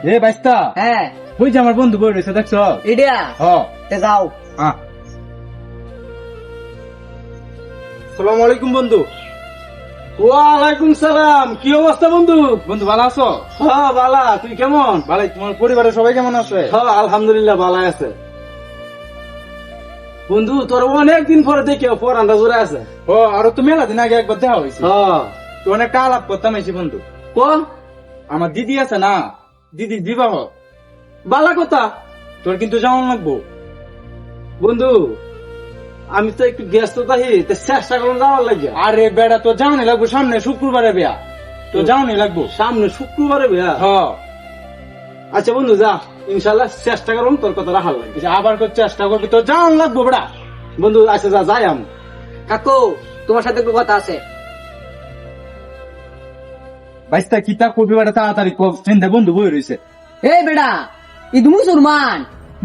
এ বাইস্তা, হ্যাঁ ওই যে আমার বন্ধু বই রয়েছে দেখছো? ইডিয়া তে যাও। সালাম আলাইকুম বন্ধু। ওয়ালাইকুম সালাম। কি অবস্থা বন্ধু? বন্ধু ভালো আছো? হ্যাঁ বালা, তুই কেমন? ভালোই। তোমার পরিবারের সবাই কেমন আছে? হ্যাঁ আলহামদুলিল্লাহ ভালো আছে। বন্ধু তোর অনেকদিন পরে দেখে পরানটা জোরে আছে। ও আরো তো মেলা দিন আগে একবার দেখা হয়েছে। হ্যাঁ তো অনেকটা আলাপ করতাম এসে বন্ধু। ক আমার দিদি আছে না, দিদির বিবাহ, বালা কথা। তোর কিন্তু যাওয়ান লাগবো। বন্ধু আমি তো একটু ব্যস্ত থাকি, চেষ্টা করুন যাওয়ার লাগে। আরে বেড়া, তোর যাওয়ানি লাগবো, সামনে শুক্রবারে বিয়া, তো যাওয়ানি লাগবো। সামনে শুক্রবারে বিয়া। হ্যাঁ, আচ্ছা বন্ধু যা, ইনশাল্লাহ চেষ্টা করুন তোর কথা রাখার লাগে। আবার তোর চেষ্টা করবি, তোর যাওয়ান লাগবো বেড়া। বন্ধু আচ্ছা যা যাই আমি। কাকু তোমার সাথে একটু কথা আছে। বাইস্তা কি তা করবি বেড়া, তাড়াতাড়ি চিন্তা। বন্ধু বই রয়েছে। এই বেটা ঈদ মুসলমান,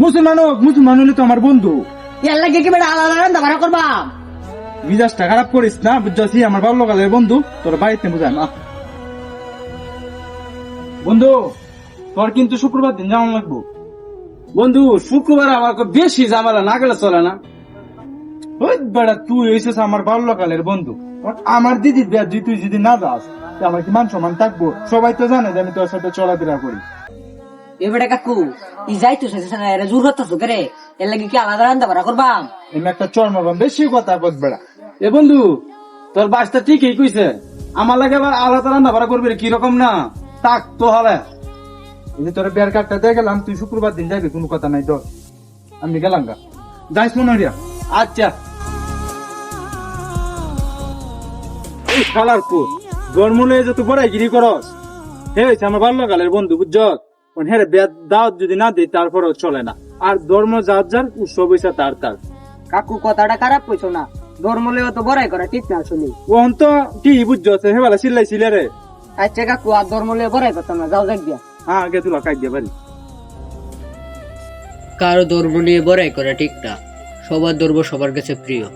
মুসলমান হোক, মুসলমান হলে তো আমার বন্ধু। ইয়ার লাগে কি বেটা আলাদা রান্না বাড়া করবা? মিজাজটা খারাপ করিস না, বুঝছি? আমার বাল্যকালের বন্ধু, তোর বাড়িতে বুঝাই না। বন্ধু তোর কিন্তু শুক্রবার দিন যাওয়ান লাগবো। বন্ধু শুক্রবার আমার বেশি ঝামেলা না গেলে চলে না। ওই বেড়া, তুই এসেছ আমার বাল্যকালের বন্ধু, আমার দিদির বিয়া তুই যদি না যাস, তা আমার কি মান সম্মান থাকবো? সবাই তো জানে যে আমি তোর সাথে চলাফেরা করি। এ বেটা কাকু ই যাইতো সাথে এরা জোর হতাছো করে, এর লাগে কি আলাদা রান্না বাড়া করবা? এমনি একটা চর্মবাম, বেশি কথা বল বেড়া। এ বন্ধু তোর বাসটা ঠিকই কইছে, আমার লাগে আবার আলাদা রান্না ভাড়া করবি রে, কিরকম না তাক তো হবে। এই যে তোর বিয়ার কার্ডটা দিয়ে গেলাম, তুই শুক্রবার দিন যাবি, কোনো কথা নাই তোর। আমি গেলাম গা, যাইস মনে হরিয়া। আচ্ছা এই খালার পুত জন্ম লয়ে যত বড়াইগিরি করস, হে হয়েছে আমার বাল্যকালের বন্ধু বুঝছ। হেরে দাওয়াত যদি না দিই তারপরেও চলে না। আর ধর্ম যার যার, উৎসব হয়েছে তার তার। কাকু কথাটা খারাপ কইছো না, ধর্ম লইও তো বড়াই করা ঠিক না আসলে। ওহন তো কি বুঝছ, হেবেলা চিল্লাইছিলে রে। আচ্ছা কাকু আর ধর্ম লইও বড়াই করতাম না, যাও দেখ দিয়া। হ্যাঁ গে তুলা কাজ দিয়ে পারি। কারো ধর্ম নিয়ে বড়াই করা ঠিক না, সবার ধর্ম সবার কাছে প্রিয়।